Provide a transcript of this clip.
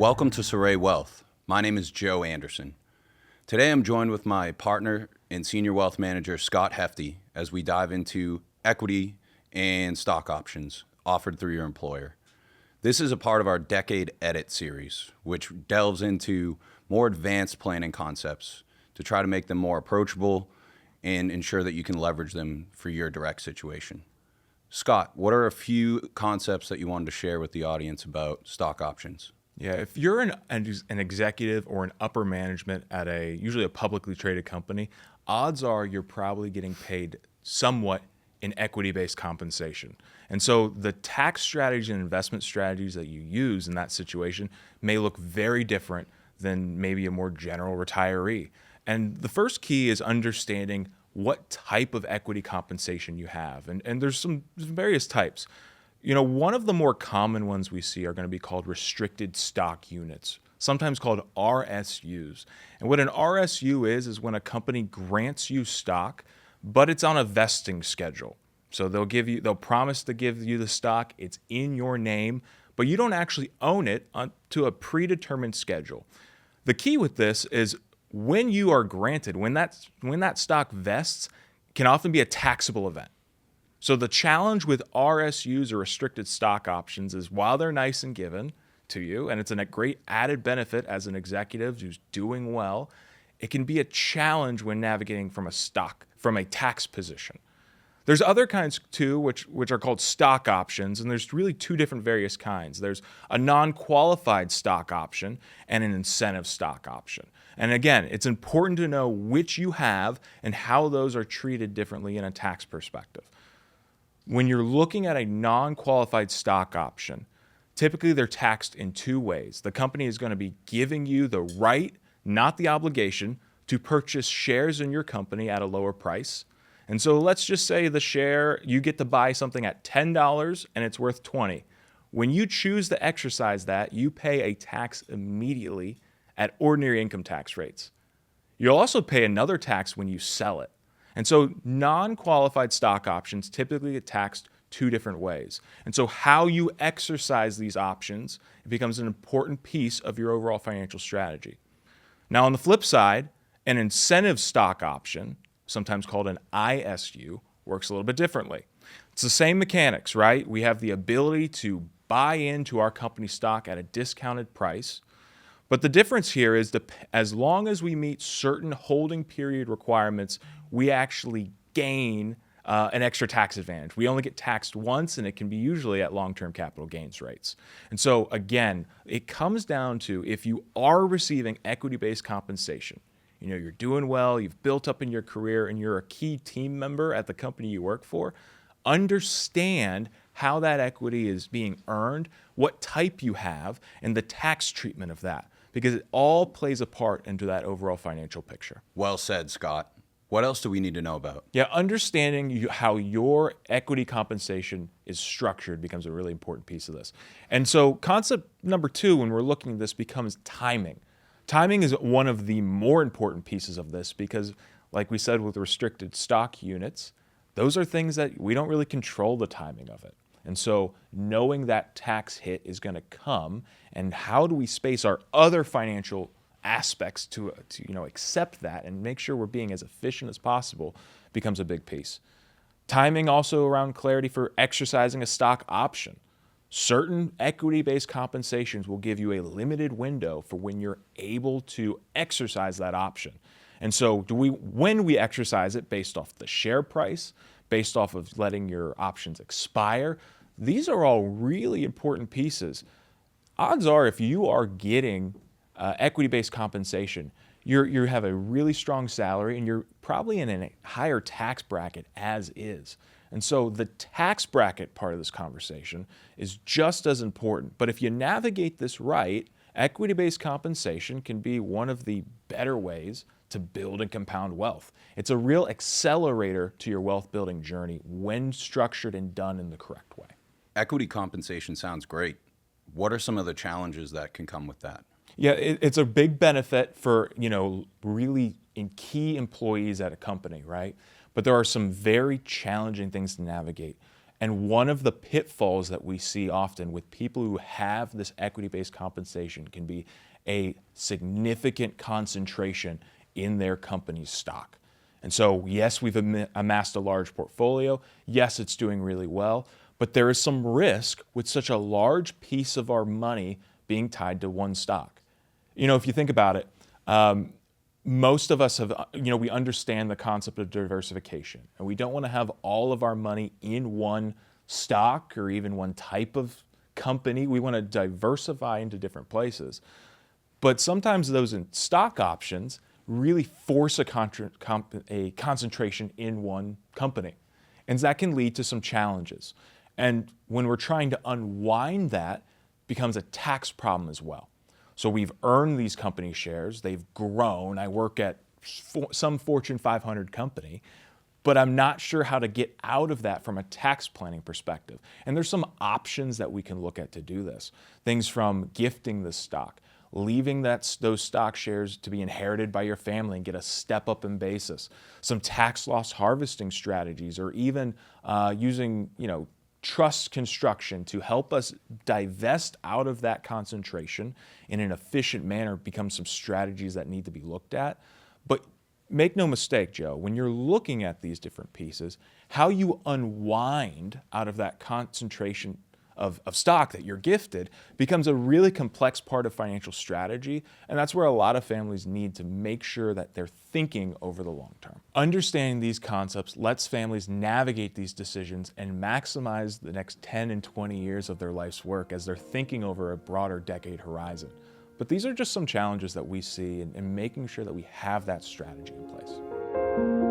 Welcome to Saray Wealth. My name is Joe Anderson. Today I'm joined with my partner and senior wealth manager, Scott Hefty, as we dive into equity and stock options offered through your employer. This is a part of our Decade Edit series, which delves into more advanced planning concepts to try to make them more approachable and ensure that you can leverage them for your direct situation. Scott, what are a few concepts that you wanted to share with the audience about stock options? Yeah, if you're an executive or an upper management at usually a publicly traded company, odds are you're probably getting paid somewhat in equity-based compensation. And so the tax strategies and investment strategies that you use in that situation may look very different than maybe a more general retiree. And the first key is understanding what type of equity compensation you have. And there's some various types. You know, one of the more common ones we see are going to be called restricted stock units, sometimes called RSUs. And what an RSU is when a company grants you stock, but it's on a vesting schedule. So they'll promise to give you the stock, it's in your name, but you don't actually own it to a predetermined schedule. The key with this is when you are granted, when that stock vests, can often be a taxable event. So the challenge with RSUs or restricted stock options is while they're nice and given to you, and it's a great added benefit as an executive who's doing well, it can be a challenge when navigating from a tax position. There's other kinds too, which are called stock options, and there's really two different various kinds. There's a non-qualified stock option and an incentive stock option. And again, it's important to know which you have and how those are treated differently in a tax perspective. When you're looking at a non-qualified stock option, typically they're taxed in two ways. The company is going to be giving you the right, not the obligation, to purchase shares in your company at a lower price. And so let's just say you get to buy something at $10 and it's worth $20. When you choose to exercise that, you pay a tax immediately at ordinary income tax rates. You'll also pay another tax when you sell it. And so non-qualified stock options typically get taxed two different ways. And so how you exercise these options, it becomes an important piece of your overall financial strategy. Now, on the flip side, an incentive stock option, sometimes called an ISU, works a little bit differently. It's the same mechanics, right? We have the ability to buy into our company stock at a discounted price. But the difference here is as long as we meet certain holding period requirements, we actually gain an extra tax advantage. We only get taxed once, and it can be usually at long-term capital gains rates. And so again, it comes down to if you are receiving equity-based compensation, you're doing well, you've built up in your career, and you're a key team member at the company you work for, understand how that equity is being earned, what type you have, and the tax treatment of that, because it all plays a part into that overall financial picture. Well said, Scott. What else do we need to know about? Yeah, understanding how your equity compensation is structured becomes a really important piece of this. And so concept number two, when we're looking at this, becomes timing. Timing is one of the more important pieces of this because, like we said with restricted stock units, those are things that we don't really control the timing of it. And so knowing that tax hit is going to come and how do we space our other financial aspects to accept that and make sure we're being as efficient as possible becomes a big piece. Timing also around clarity for exercising a stock option. Certain equity-based compensations will give you a limited window for when you're able to exercise that option. And so when we exercise it based off the share price, based off of letting your options expire, these are all really important pieces. Odds are if you are getting equity-based compensation, you have a really strong salary and you're probably in a higher tax bracket as is. And so the tax bracket part of this conversation is just as important. But if you navigate this right, equity-based compensation can be one of the better ways to build and compound wealth. It's a real accelerator to your wealth building journey when structured and done in the correct way. Equity compensation sounds great. What are some of the challenges that can come with that? Yeah, it's a big benefit for, really in key employees at a company, right? But there are some very challenging things to navigate. And one of the pitfalls that we see often with people who have this equity-based compensation can be a significant concentration in their company's stock. And so, yes, we've amassed a large portfolio. Yes, it's doing really well, but there is some risk with such a large piece of our money being tied to one stock. If you think about it, most of us have, we understand the concept of diversification, and we don't want to have all of our money in one stock or even one type of company. We want to diversify into different places. But sometimes those stock options really force a concentration in one company. And that can lead to some challenges. And when we're trying to unwind that, becomes a tax problem as well. So we've earned these company shares, they've grown. I work at some Fortune 500 company, but I'm not sure how to get out of that from a tax planning perspective. And there's some options that we can look at to do this. Things from gifting the stock, leaving those stock shares to be inherited by your family and get a step up in basis, some tax loss harvesting strategies, or even using trust construction to help us divest out of that concentration in an efficient manner become some strategies that need to be looked at. But make no mistake, Joe, when you're looking at these different pieces, how you unwind out of that concentration of stock that you're gifted becomes a really complex part of financial strategy, and that's where a lot of families need to make sure that they're thinking over the long term. Understanding these concepts lets families navigate these decisions and maximize the next 10 and 20 years of their life's work as they're thinking over a broader decade horizon. But these are just some challenges that we see in making sure that we have that strategy in place.